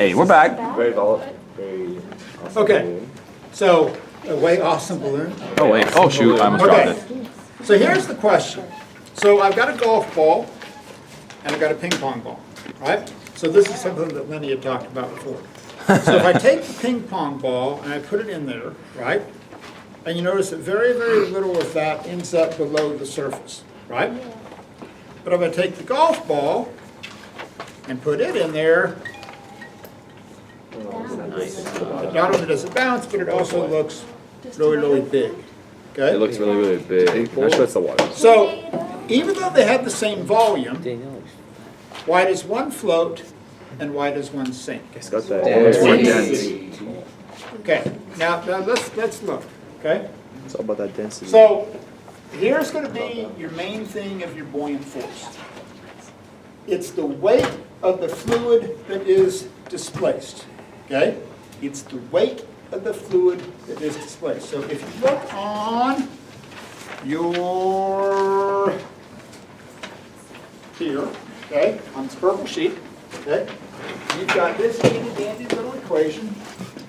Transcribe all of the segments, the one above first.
Hey, we're back. Very awesome. Okay, so a way awesome balloon. Oh wait. Oh shoot! I almost dropped it. Okay, so here's the question. So I've got a golf ball and I've got a ping pong ball, right? So this is something that Lenny had talked about before. So if I take the ping pong ball and I put it in there, right? And you notice that very, very little of that ends up below the surface, right? But if I take the golf ball and put it in there, not only does it bounce, but it also looks really, really big. Okay? It looks really, really big. Not sure that's the water. So, even though they have the same volume, why does one float and why does one sink? It's got that. It's more dense. Okay, now let's look, okay? It's all about that density. So, here's going to be your main thing of your buoyant force. It's the weight of the fluid that is displaced, okay? It's the weight of the fluid that is displaced. So if you look on your, here, okay, on this purple sheet, okay, you've got this handy dandy little equation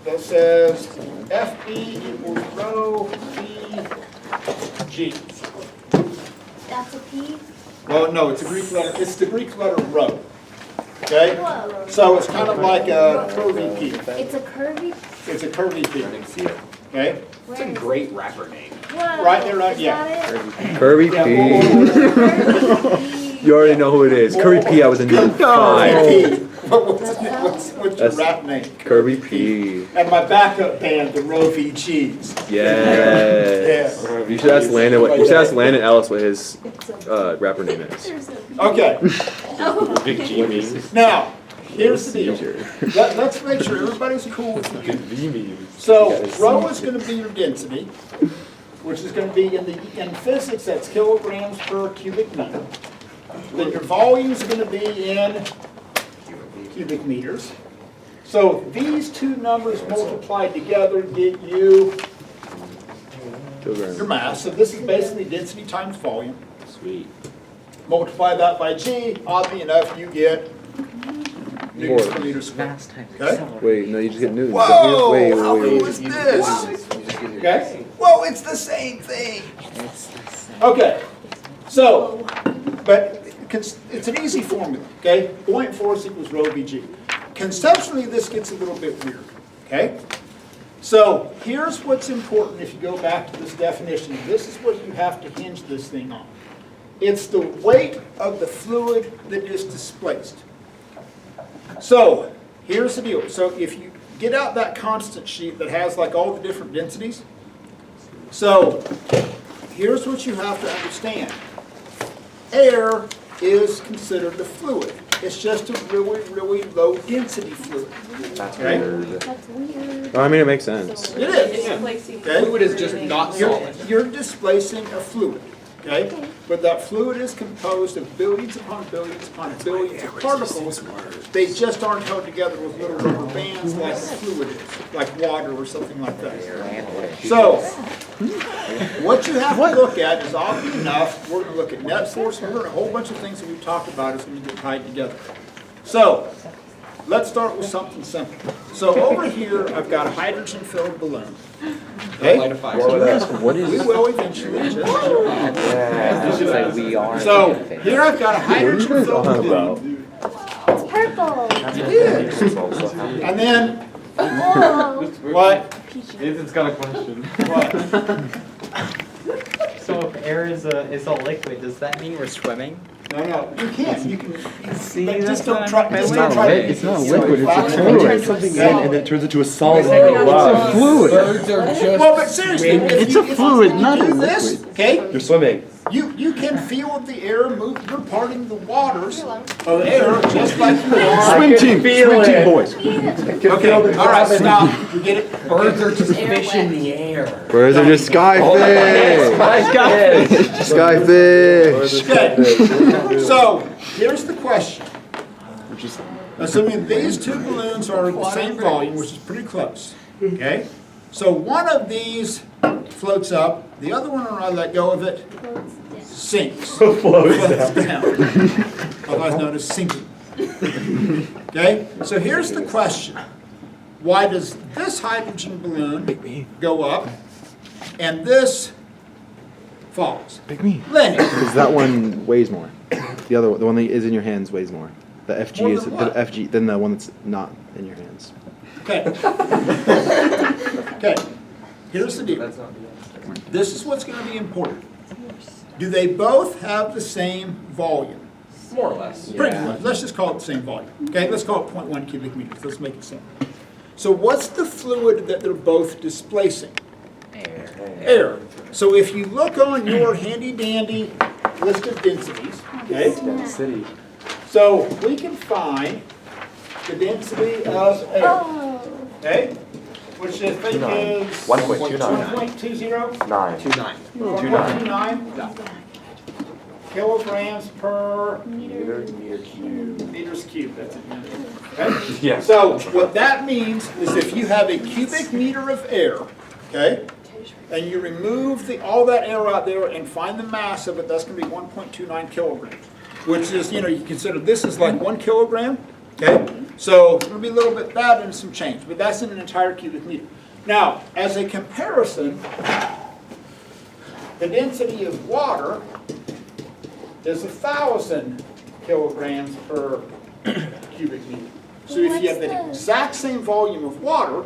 that says FE equals rho VG. That's a P? Well, no, it's a Greek letter. It's the Greek letter rho. Okay? Whoa. So it's kind of like a curvy P. It's a curvy? It's a curvy P. Okay? It's a great rapper name. Whoa. Right there, right- Is yeah. that it? Curvy Yeah, P. You already know who it is. Curvy P, I was in number 5. P. What's your rap name? Curvy P. And my backup band, the Rho VGs. Yes. You should ask Landon what. You should ask Landon Ellis what his rapper name is. Okay. Big G memes. Now, here's the deal. Let's make sure everybody's cool with the unit. So, rho is going to be your density, which is going to be in physics, that's kilograms per cubic meter. Then your volume is going to be in cubic meters. So these two numbers multiplied together get you your mass. So this is basically density times volume. Sweet. Multiply that by G, oddly enough, you get newtons per meter squared. Okay? Wait, no, you just get newtons. Whoa! Wait, How wait, cool is this? Okay? Whoa, it's the same thing. Okay. So, but it's an easy formula, okay? Buoyant force equals rho VG. Conceptually, this gets a little bit weird, okay? So, here's what's important if you go back to this definition. This is what you have to hinge this thing on. It's the weight of the fluid that is displaced. So, here's the deal. So, if you get out that constant sheet that has like all the different densities, so here's what you have to understand. Air is considered a fluid. It's just a really, really low density fluid. Okay? That's weird. I mean, it makes sense. It is. Okay? Fluid is just not solid. You're displacing a fluid. Okay? But that fluid is composed of billions upon billions upon billions of particles. They just aren't held together with little rubber bands like a fluid is, like water or something like that. So, what you have to look at is, oddly enough, we're going to look at net force. We're going to a whole bunch of things that we've talked about is going to get tied together. So, let's start with something simple. So over here, I've got a hydrogen-filled balloon. Okay? What We is? will eventually. We are. So here I've got a hydrogen-filled balloon. It's purple. It is. And then, Whoa. what? Ethan's got a question. What? So if air is a liquid, does that mean we're swimming? No, you can't. You can. See, But just that's don't what try. I'm- Just It's don't not try to. It's not a liquid, it's a Fluid. fluid. Something in and it turns into a solid. Wow. It's a fluid. Birds are just. Well, but seriously, It's a fluid, not a do this, liquid. okay? You're swimming. You can feel the air move. You're parting the waters of air just like you are. Swim team boys. Okay, all right, stop. You get it? Birds are just fish in the air. Birds are just skyfish. Skyfish. Okay, so here's the question. Assuming these two balloons are the same volume, which is pretty close, okay? So one of these floats up, the other one, when I let go of it, sinks. Floats down. Otherwise known as sinking, Okay, so here's the question. Why does this hydrogen balloon go up and this falls? Pick me. Lenny, Because that one weighs more. The one that is in your hands weighs more. The FG More is than the what? FG than the one that's not in your hands. okay. Okay, here's the deal. This is what's going to be important. Do they both have the same volume? More or less. Pretty much. Let's just call it the same volume. Okay, let's call it 0.1 cubic meters. Let's make it simple. So what's the fluid that they're both displacing? Air. So if you look on your handy dandy list of densities, okay, City. so we can find the density of air, Oh. okay, which I think is 1.29. 1.20? 9. 2.9. 1.29 kilograms per Meter cube. meters cubed. That's it. Okay? Yeah. So what that means is if you have a cubic meter of air, okay, and you remove all that air out there and find the mass of it, that's going to be 1.29 kilograms, which is, you consider this is like 1 kilogram, okay? So it's going to be a little bit that and some change, but that's in an entire cubic meter. Now, as a comparison, the density of water is 1,000 kilograms per cubic meter. So if you have the exact same volume of water,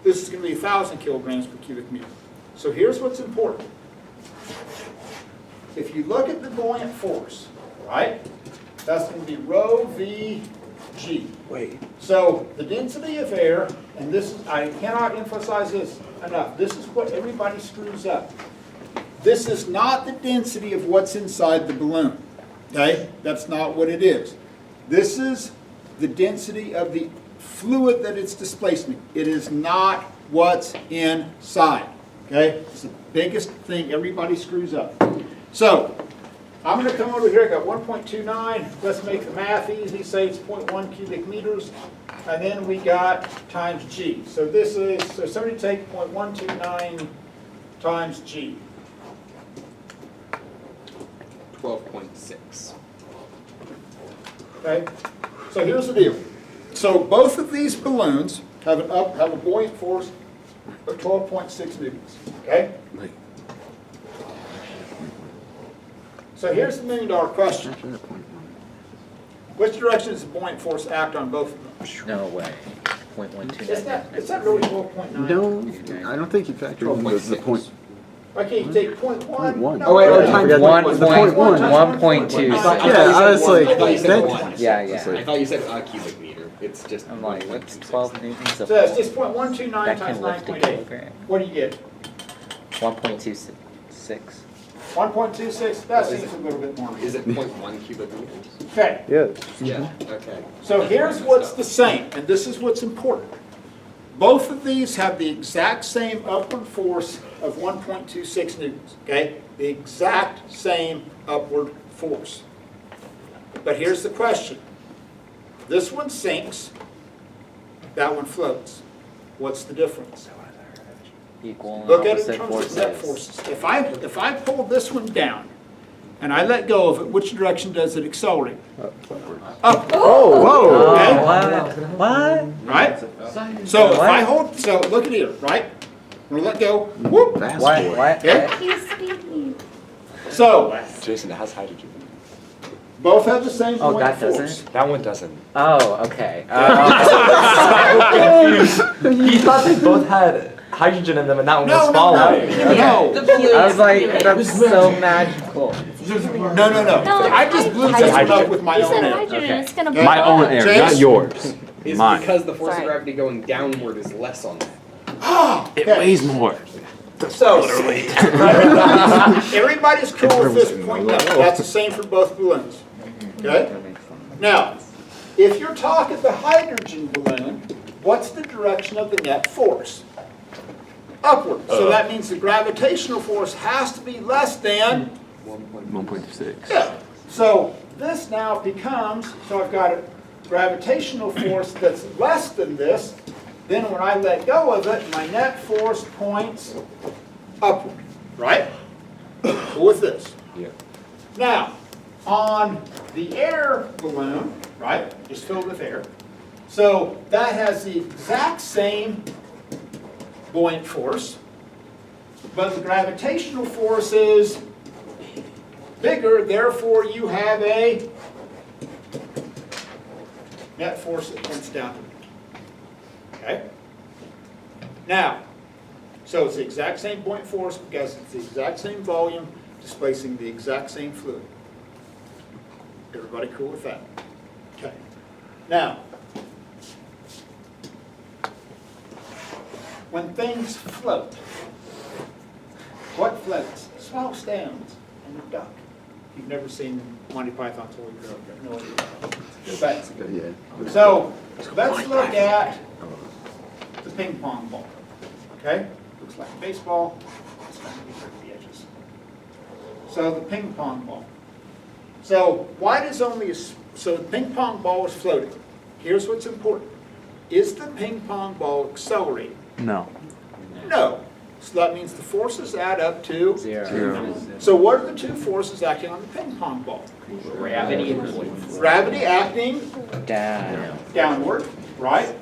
this is going to be 1,000 kilograms per cubic meter. So here's what's important. If you look at the buoyant force, right, that's going to be rho v g. Wait. So the density of air, and this is, I cannot emphasize this enough, this is what everybody screws up. This is not the density of what's inside the balloon, okay? That's not what it is. This is the density of the fluid that it's displacing. It is not what's inside, okay? It's the biggest thing everybody screws up. So, I'm going to come over here, I got 1.29, let's make the math easy, say it's 0.1 cubic meters, and then we got times G. So this is, so somebody take 0.129 times G. 12.6. Okay, so here's the deal. So both of these balloons have a buoyant force of 12.6 newtons. Okay. So here's the $1 million question. Which direction does the buoyant force act on both of them? No way. 0.12. It's not really 12.9. No, I don't think you factored in the point. Okay, you take 0.1. One. No, Oh, wait, no, times no. one. The point one. 1.2. I thought Yeah, I was like, I thought you said that- one. Yeah, I yeah. thought you said a cubic meter. It's just. I'm like, what's 12 newtons of So it's just 0.129 that times can lift a 9.8. kilogram? What do you get? 1.26. 1.26? That seems a little bit more. Is it 0.1 cubic meters? Okay. Yeah. Yeah, okay. So here's what's the same, and this is what's important. Both of these have the exact same upward force of 1.26 newtons, okay? The exact same upward force. But here's the question. This one sinks, that one floats. What's the difference? Equal and Look at it opposite in terms of net forces. forces. If I pull this one down and I let go of it, which direction does it accelerate? Up. Oh, whoa. Okay? What? Right? So if I hold, so look at here, right? I'm gonna let go. Whoop. What? Okay? He's speaking. So Jason, it has hydrogen. both have the same Oh, buoyant that force. doesn't? That one doesn't. Oh, okay. He thought they both had hydrogen in them and that one was No, falling. no. I was like, that's so magical. No. I just blew this one up with my He own said air. hydrogen, Okay. it's gonna Okay. My own air, Chase? not yours. Is Mine. because the force of Sorry. gravity going downward is less on that. It weighs more. So, everybody's cool with this point now. That's the same for both balloons. Okay? Now, if you're talking the hydrogen balloon, what's the direction of the net force? Upward. So that means the gravitational force has to be less than, 1.6. yeah. So this now becomes, so I've got a gravitational force that's less than this. Then when I let go of it, my net force points upward, right? With this. Yeah. Now, on the air balloon, right? Just filled with air. So that has the exact same buoyant force, but the gravitational force is bigger, therefore you have a net force that points down. Okay? Now, so it's the exact same buoyant force because it's the exact same volume displacing the exact same fluid. Everybody cool with that? Okay. Now, when things float, what floats? Small stones and a duck. You've never seen Monty Python's Holy Grail, you have no idea. But, so, let's look at the ping pong ball. Okay? Looks like a baseball. It's going to be at the edges. So, the ping pong ball. So, why does only a, so the ping pong ball is floating. Here's what's important. Is the ping pong ball accelerating? No. No. So that means the forces add up to 0. So what are the two forces acting on the ping pong ball? Gravity. Gravity acting Down. downward, right?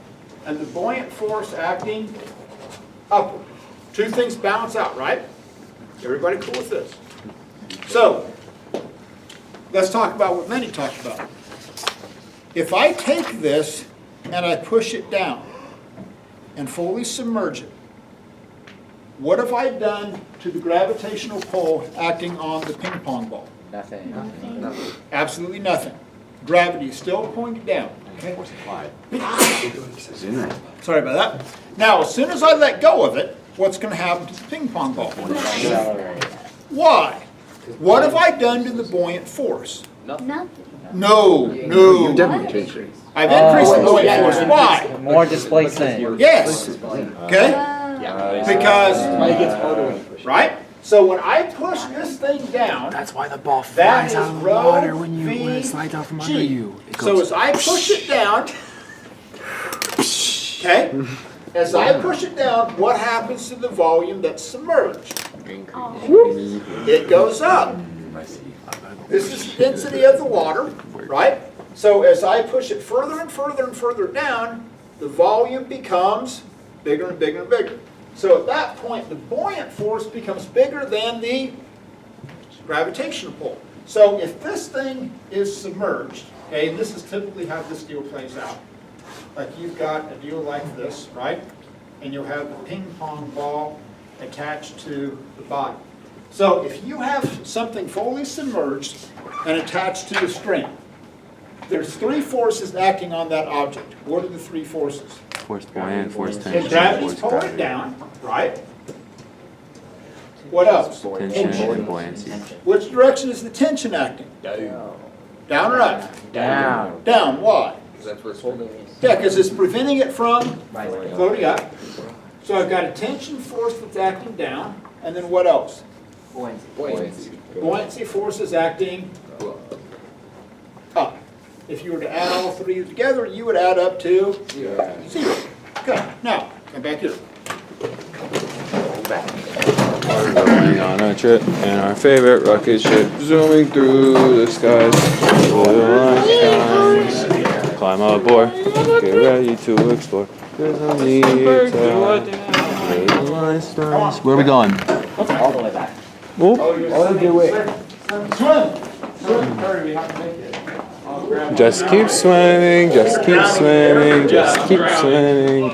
And the buoyant force acting upward. Two things balance out, right? Everybody cool with this? So, let's talk about what Lenny talked about. If I take this and I push it down and fully submerge it, what have I done to the gravitational pull acting on the ping pong ball? Nothing. Absolutely nothing. Gravity is still pointing down. Okay? Sorry about that. Now, as soon as I let go of it, what's going to happen to the ping pong ball? Accelerate. Why? What have I done to the buoyant force? Nothing. No. Definitely changed it. I've increased the buoyant force. Why? More displacement. Yes. Okay? Because, right? So when I push this thing down, That's why the ball that flies is out of the rho water when it v slides out from under g. you. It So goes as I push it down, okay? As I push it down, what happens to the volume that's submerged? It goes up. This is the density of the water, right? So as I push it further and further and further down, the volume becomes bigger and bigger and bigger. So at that point, the buoyant force becomes bigger than the gravitational pull. So if this thing is submerged, okay, and this is typically how this deal plays out. Like you've got a deal like this, right? And you'll have the ping pong ball attached to the bottom. So if you have something fully submerged and attached to the string, there's three forces acting on that object. What are the three forces? force buoyant, force If tension, gravity's force pulling it down, right? What else? tension, buoyancy. Which direction is the tension acting? Down or up? Down. Down, why? That's where it's holding. Yeah, because it's preventing it from floating up. So I've got a tension force that's acting down, and then what else? Buoyancy. Buoyancy force is acting up. If you were to add all three together, you would add up to 0. Okay, now, come back here. We're going on a trip in our favorite rocket ship, zooming through the skies. Climb aboard, get ready to explore. There's no need to. Where are we going? All the way back. Oh, Swim, Curry, we have to make it. just keep swimming, just keep swimming, just keep swimming,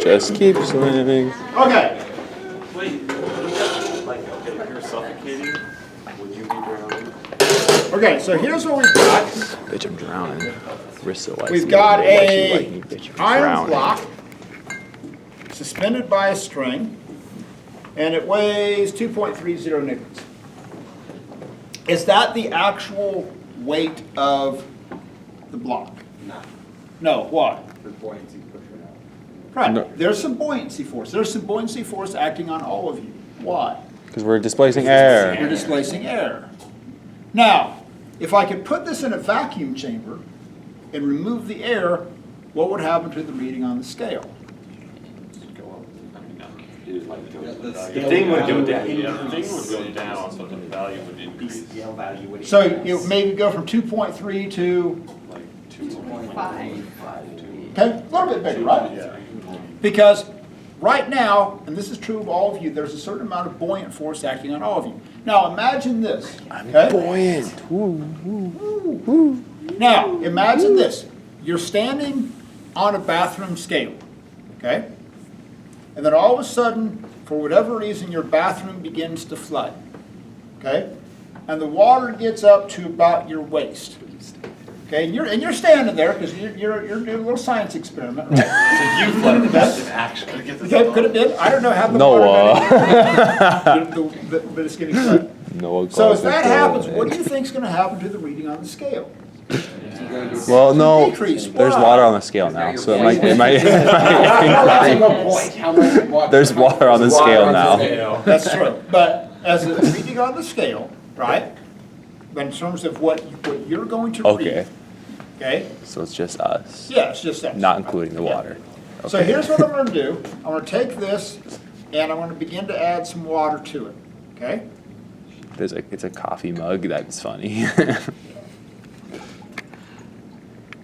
just keep swimming. Okay. Okay, so here's what we've got. Bitch, I'm drowning. Wrist so We've got a iron block suspended by a string, and it weighs 2.30 newtons. Is that the actual weight of the block? No, why? The buoyancy pushing out. Right, No. there's some buoyancy force. There's some buoyancy force acting on all of you. Why? Because we're displacing You're air. displacing air. Now, if I could put this in a vacuum chamber and remove the air, what would happen to the reading on the scale? The thing would go down, yeah, the thing would go down, so the value would increase. So you maybe go from 2.3 to Okay, a little bit bigger, right? Because right now, and this is true of all of you, there's a certain amount of buoyant force acting on all of you. Now imagine this. Okay? Buoyant. Now imagine this. You're standing on a bathroom scale. Okay? And then all of a sudden, for whatever reason, your bathroom begins to flood. Okay? And the water gets up to about your waist. Okay, and you're standing there because you're doing a little science experiment, right? So you flooded the bathroom, actually. Okay, could have been. I don't know how the Noah. water got in, but it's getting flooded. No. So as that happens, what do you think is going to happen to the reading on the scale? Well, no. Decrease. There's Why? water on the scale now, so it might That's a good increase. point. How much water? There's water on the scale now. That's true. But as a reading on the scale, right? But in terms of what you're going to read, Okay, okay? so it's just us, Yeah, it's just that. not including the water. So Okay. here's what I'm going to do. I'm going to take this and I'm going to begin to add some water to it. Okay? It's a coffee mug. That's funny.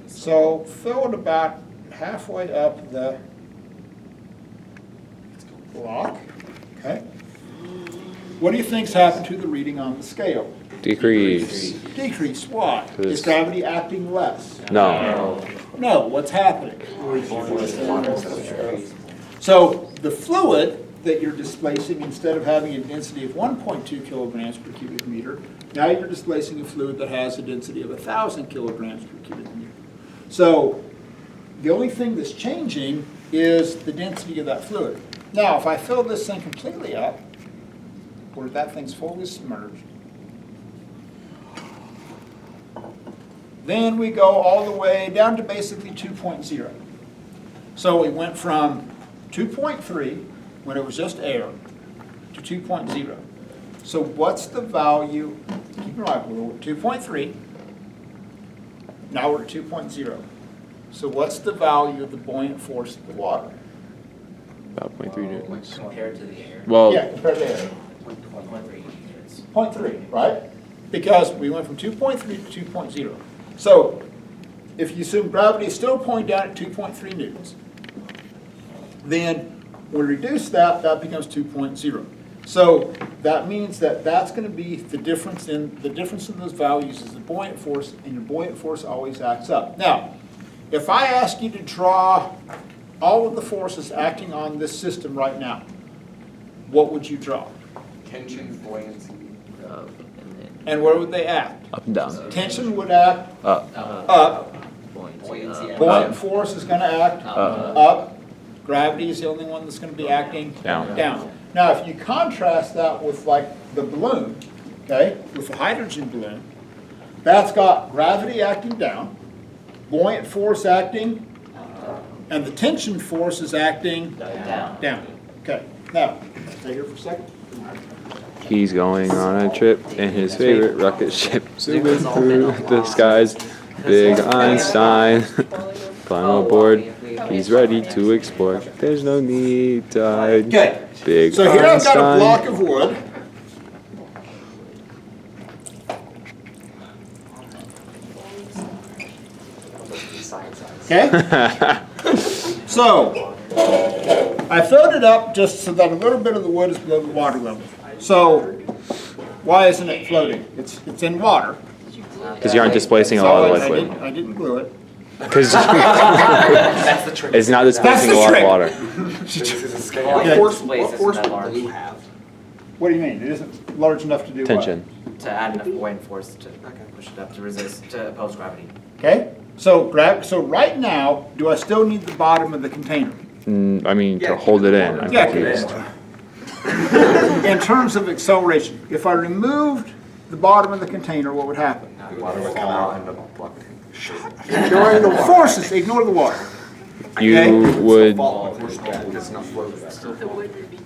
So fill it about halfway up the block. Okay? What do you think's happened to the reading on the scale? Decrease. Decrease. Why? Is Because- gravity acting less? No. No. What's happening? So the fluid that you're displacing, instead of having a density of 1.2 kilograms per cubic meter, now you're displacing a fluid that has a density of 1,000 kilograms per cubic meter. So the only thing that's changing is the density of that fluid. Now, if I fill this thing completely up, where that thing's fully submerged, then we go all the way down to basically 2.0. So we went from 2.3, when it was just air, to 2.0. So what's the value, keep in mind, we're at 2.3, now we're at 2.0. So what's the value of the buoyant force of the water? About 0.3 newtons. Compared to the air. Well, Yeah, compared to air. 0.3, right? Because we went from 2.3 to 2.0. So if you assume gravity is still pointing down at 2.3 newtons, then when we reduce that, that becomes 2.0. So that means that that's going to be the difference in those values is the buoyant force, and your buoyant force always acts up. Now, if I ask you to draw all of the forces acting on this system right now, what would you draw? Tension, buoyancy. And where would they act? up and down. Tension would act Up. up. Buoyancy. Buoyant force is going to act up. Gravity is the only one that's going to be acting Down. down. Now, if you contrast that with like the balloon, okay, with the hydrogen balloon, that's got gravity acting down, buoyant force acting, and the tension force is acting down. Okay, now, stay here for a second. He's going on a trip in his favorite rocket ship, zooming through the skies. Big Einstein, climb aboard. He's ready to explore. There's no need to hide. Okay, Big so here I've got a Einstein. block of wood. Okay? So, I filled it up just so that a little bit of the wood is below the water level. So, why isn't it floating? It's in water. Because you aren't displacing a lot of So liquid. I didn't glue it. Because it's not displacing a lot of water. Okay. What force would glue have? What do you mean? It isn't large enough to do what? Tension. To add enough buoyant force to push it up to resist, to oppose gravity. Okay? So right now, do I still need the bottom of the container? I mean, to hold it in. I'm Yeah, confused. In terms of acceleration, if I removed the bottom of the container, what would happen? Water would come out and the block. Ignoring the forces, ignore the water. You would.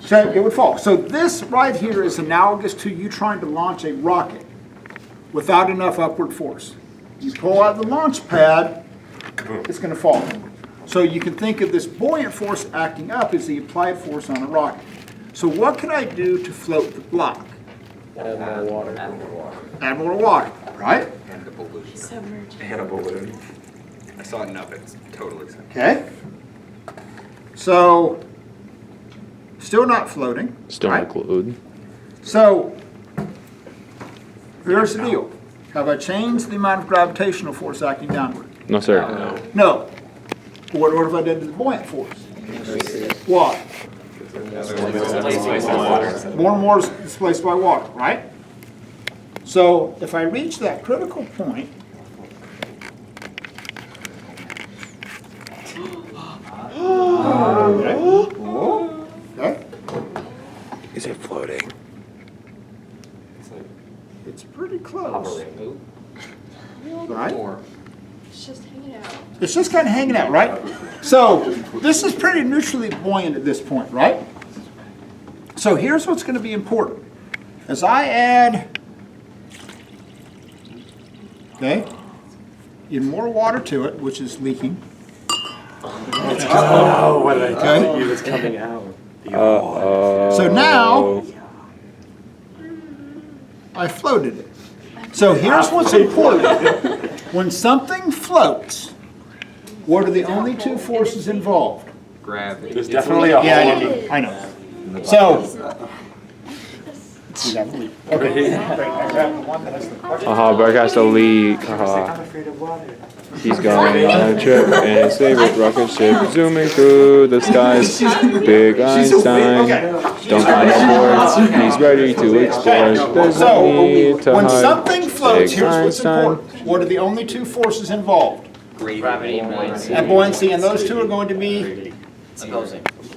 So it would fall. So this right here is analogous to you trying to launch a rocket without enough upward force. You pull out the launch pad, it's going to fall. So you can think of this buoyant force acting up as the applied force on a rocket. So what can I do to float the block? Add more water, right? And the balloon. And a balloon. I saw it enough, it's totally sense. Okay? So, still not floating. Still right? not glued. So, here's the deal. Have I changed the amount of gravitational force acting downward? No, sir. No. What have I done to the buoyant force? Why? More and more is displaced by water, right? So if I reach that critical point, okay, Is it floating? it's pretty close, right? It's just hanging out. It's just kind of hanging out, right? So this is pretty neutrally buoyant at this point, right? So here's what's going to be important. As I add, okay, even more water to it, which is leaking. Oh, what did I Okay. tell you? It's coming out. So now I floated it. So here's what's important. When something floats, what are the only two forces involved? Gravity. There's definitely a Yeah, hole. I know. So. Okay. Haha, Berg has to leak. Haha. He's going on a trip in his favorite rocket ship, zooming through the skies. Big Einstein, don't climb aboard. He's ready to explore. There's no So, need to when hide. something floats, Big here's what's Einstein. important. What are the only two forces involved? Gravity and buoyancy. And buoyancy, and those two are going to be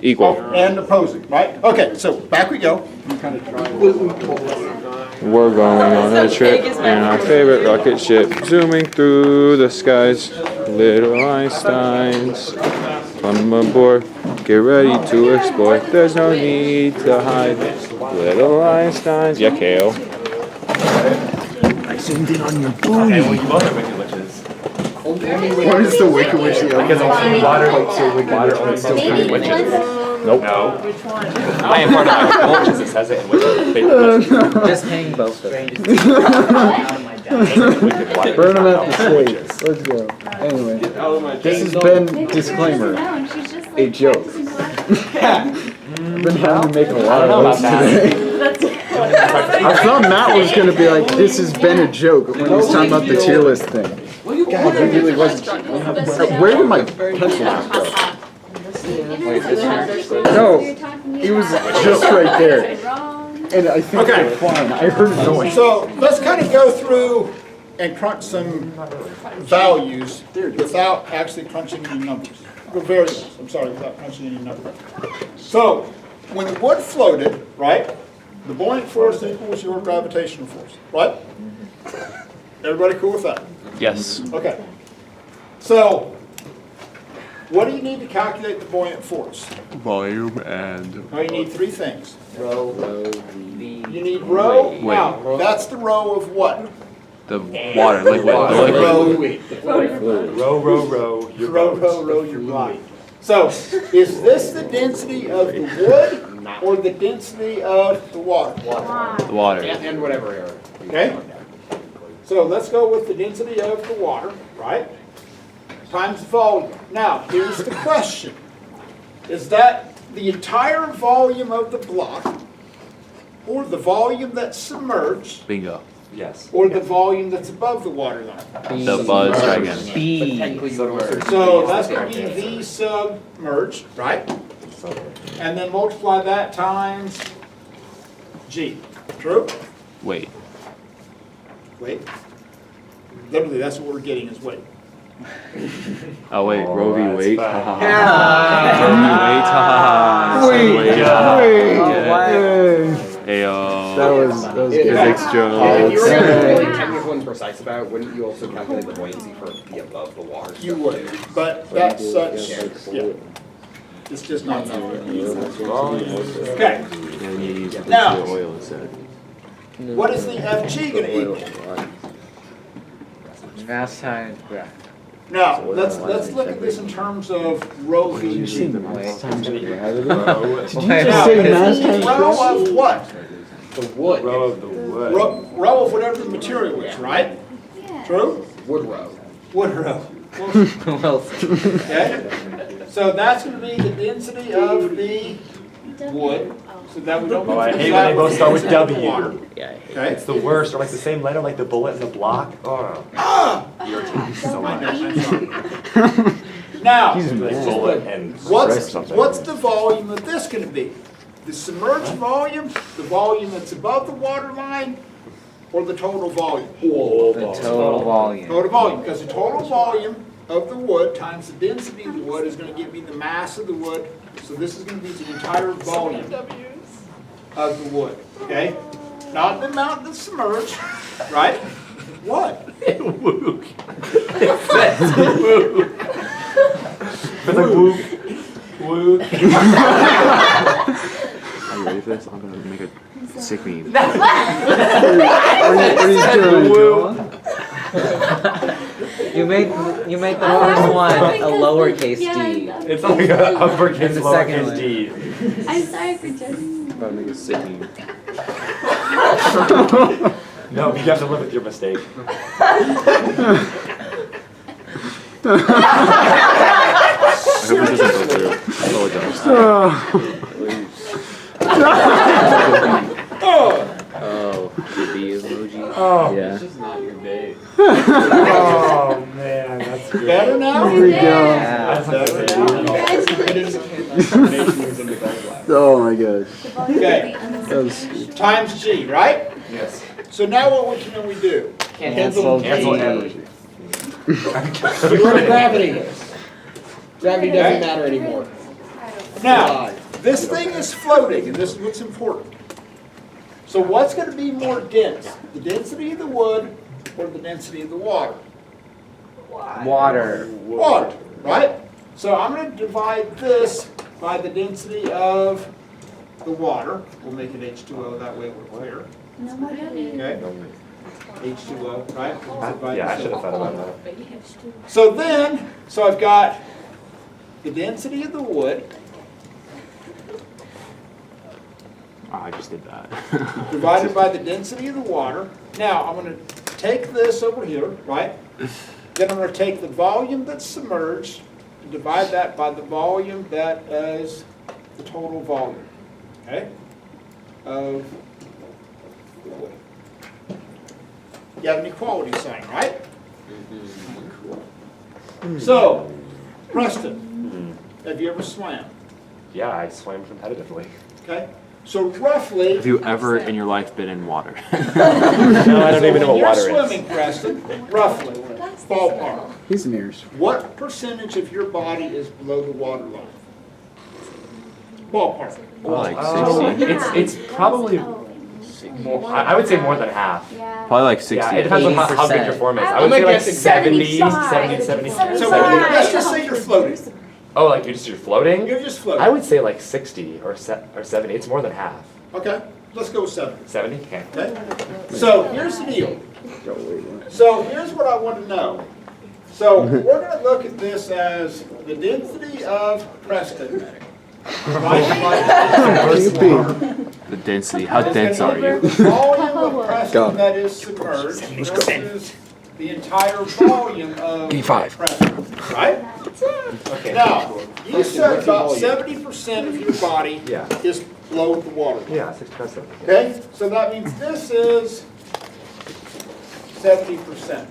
Equal. and opposing, right? Okay, so back we go. We're going on a trip in our favorite rocket ship, zooming through the skies. Little Einsteins, come aboard, get ready to explore. There's no need to hide. Little Einsteins, yeah, Kale. Okay, well, you both are wicked witches. What is the Wicked Witch? Because only water only still Maybe pretty witches. let's- Nope. No. I am part of my cultures, it says it in witches. Just hang both of them. Wicked water. Burn them at the stake. Let's go. Anyway, this has been disclaimer. A joke. I've been having to make a lot of those today. I thought Matt was gonna be like, "This has been a joke" when he was talking about the tier list thing. God, he really wasn't. Where did my pencil just go? No, he was just right there, and I think Okay. they're fine. I heard a noise. So let's kind of go through and crunch some values without actually crunching any numbers. Well, variables, I'm sorry, without crunching any numbers. So when the wood floated, right, the buoyant force equals your gravitational force, right? Everybody cool with that? Yes. Okay. So what do you need to calculate the buoyant force? Volume and Well, you need three things. Row, You need rho. Now, that's the rho of what? the water, liquid. Rho, Row, you're rho, your body. So, is this the density of the wood or the density of the water? The water. And whatever area. Okay? So let's go with the density of the water, right? Times the volume. Now, here's the question. Is that the entire volume of the block, or the volume that's submerged, Bingo. Yes. or the volume that's above the water line? The buzz dragon. B. So that's going to be V submerged, right? And then multiply that times G. True? Wait. Wait. Literally, that's what we're getting is weight. Oh wait, Roe v. that's Wade. fine. Roe v. Wade. Wait, Ayo. that was good. Physics If jokes. you were going to be really technical and precise about it, wouldn't you also calculate the buoyancy for the above the water? You would, but that's such, yeah. It's just not something. Okay, And you use Now- oil instead. what is the FG going to equal? Mass times breath. Now, let's look at this in terms of rho v g. Did you Now, just say mass this is times rho breath? of what? The wood. Row of the wood. Rho of whatever the material is, right? True? Wood row. Wood rho. Okay? So that's going to be the density of the wood. So that we don't. Oh, I hate when they both start with W. Yeah, I hate Okay? It's the worst, or like the same letter, like the bullet in the block. Oh, irritates me so much. Now, Like bullet and what's or something. the volume of this going to be? The submerged volume, the volume that's above the water line, or the total volume? Total volume. Total volume, because the total volume of the wood times the density of the wood is going to give me the mass of the wood. So this is going to be the entire volume of the wood, okay? Not the amount that's submerged, right? What? Wook. It's like wook. Wook. Are you ready for this? I'm gonna make a sick meme. What are you doing, Joel? You made the first one a lowercase d. It's like an uppercase, And the second lowercase one. d. I'm sorry for just. I'm about to make a sick meme. No, you have to live with your mistake. I hope it doesn't go through. I apologize. Oh, the bee emoji. Oh. Yeah. It's just not your day. Oh man, that's good. Better now? Here we go. That's Better now? Oh my gosh. Okay, That was times G, right? Yes. So now what can we do? cancel Cancel G. everything. Zero gravity. Gravity doesn't matter anymore. Now, this thing is floating, and this is what's important. So what's going to be more dense? The density of the wood or the density of the water? Water. Water, right? So I'm going to divide this by the density of the water. We'll make it H2O, that way we're clear. Okay? H2O, right? Yeah, I should have thought about that. So I've got the density of the wood Oh, I just did that. divided by the density of the water. Now, I'm going to take this over here, right? Then I'm going to take the volume that's submerged and divide that by the volume that is the total volume, okay, of the wood. You have an equality sign, right? So, Preston, have you ever swam? Yeah, I swam competitively. Okay? So roughly, Have you ever in your life been in water? No, I don't even know when what you're water is. swimming, Preston, roughly, ballpark, He's an ears. what percentage of your body is below the water line? Ballpark. Like 60. It's probably more, I would say more than half. Probably like 60. Yeah, it depends on how good your form is. I would I'm say like guessing 70, 70. So let's just say you're floating. Oh, like you're floating? You're just I floating. would say like 60 or 70. It's more than half. Okay, let's go with 70. 70? Okay. Okay? So here's the deal. So here's what I want to know. So we're going to look at this as the density of Preston. divided by The density. How dense are the you? volume of Preston Got it. that is submerged versus the entire volume of Preston, right? Okay. Now, you said about 70% of your body Yeah. is below the water. Yeah, 60%. Okay, so that means this is 70%.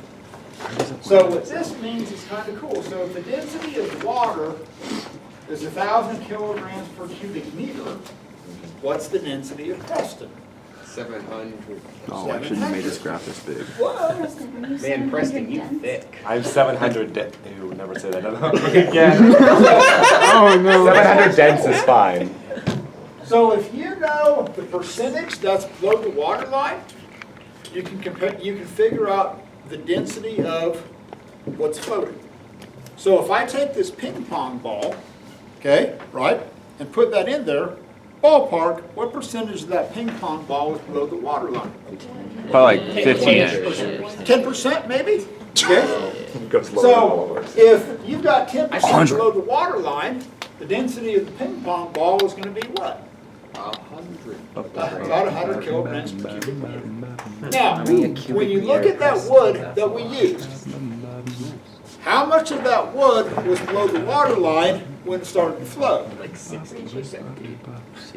So what this means is kind of cool. So if the density of water is 1,000 kilograms per cubic meter, what's the density of Preston? 700. Oh, I shouldn't have made this graph this big. Man, Preston, you thick. I'm 700 Ew, never say that. No. Again. Oh no. 700 dense is fine. So if you know the percentage that's below the water line, you can compare, you can figure out the density of what's floating. So if I take this ping pong ball, okay, right, and put that in there, ballpark, what percentage of that ping pong ball is below the water line? Probably like 15-ish. 10% maybe? Okay. Goes lower than all So of ours. if you've got 10% below the water line, the density of the ping pong ball is going to be what? 100. About 100 kilograms per cubic meter. Now, when you look at that wood that we used, How much of that wood was below the water line when it started to float? Like 60%.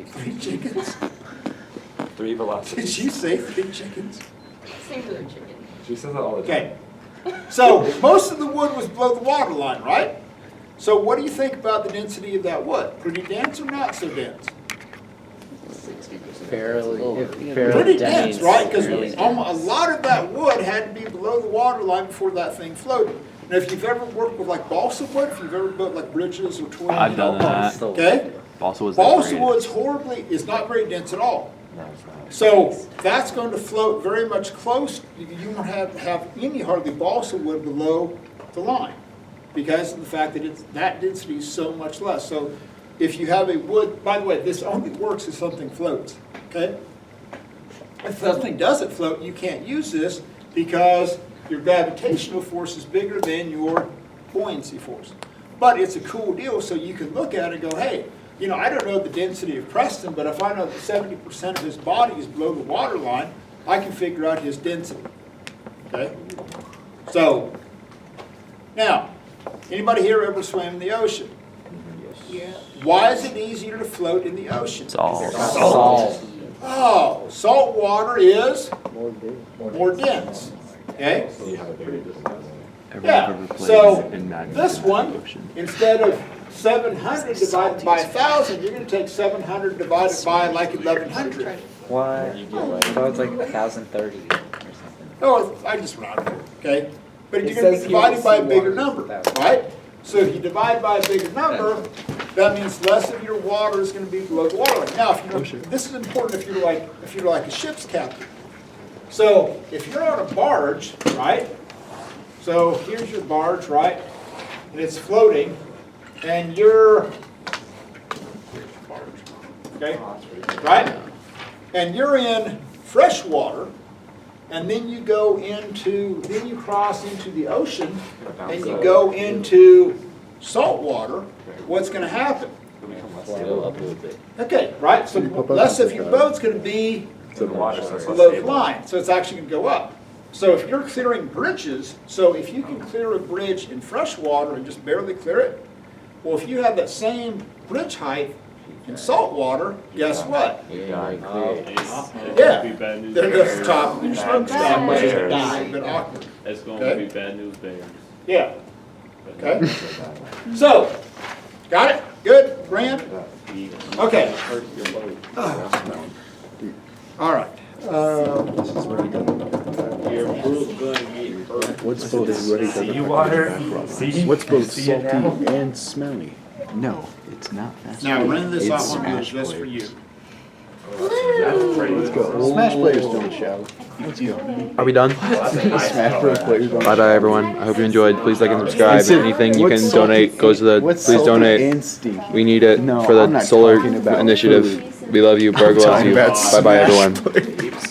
3 chickens? 3 velocities. Did you say 3 chickens? Singular chicken. She says that all the time. Okay. So most of the wood was below the water line, right? So what do you think about the density of that wood? Pretty dense or not so dense? Pretty dense, right? Because a lot of that wood had to be below the water line before that thing floated. Now, if you've ever worked with like balsa wood, if you've ever built like bridges or twin, I've done that. okay? Balsa wood's is not very dense at all. No, it's not. So that's going to float very much close. You won't have any hardly balsa wood below the line because of the fact that that density is so much less. So if you have a wood, by the way, this only works if something floats, okay? If something doesn't float, you can't use this because your gravitational force is bigger than your buoyancy force. But it's a cool deal, so you can look at it and go, hey, you know, I don't know the density of Preston, but if I know that 70% of his body is below the water line, I can figure out his density, okay? So, now, anybody here ever swam in the ocean? Yeah. Why is it easier to float in the ocean? Salt. Oh, salt water is more dense, okay? Yeah, so this one, instead of 700 divided by 1,000, you're going to take 700 divided by like 1,100. What? So it's like 1,030 or something. Oh, I just rounded it, okay? But you're going to be divided by a bigger number, right? So if you divide by a bigger number, that means less of your water is going to be below the water line. Now, this is important if you're like a ship's captain. So if you're on a barge, right? So here's your barge, right? And it's floating, and you're, okay, right? And you're in fresh water, and then you cross into the ocean, and you go into salt water. What's going to happen? Okay, right? So less of your boat's going to be below the line, so it's actually going to go up. So if you're clearing bridges, so if you can clear a bridge in fresh water and just barely clear it, well, if you have that same bridge height in salt water, guess what? Yeah, there goes the top of your smokestack, which is a bit awkward. That's going to be bad news bears. Yeah. Okay. So, got it? Good? Grand? Okay. All right. What's both Seawater. What's both salty and smelly? No, it's not fast. Now, food. run this It's off on Smash just for Players. you. Let's go. Smash Players don't shout. Let's go. Are we done? Smash Bros. Players don't Bye bye everyone. I hope you enjoyed. Please like and subscribe. Is it- Anything you what's can salty- donate goes to the. what's Please salty donate. and stinky? We need it No, for I'm the not solar talking about initiative. food. We love you. Berg loves talking you. about Bye bye Smash everyone. Players.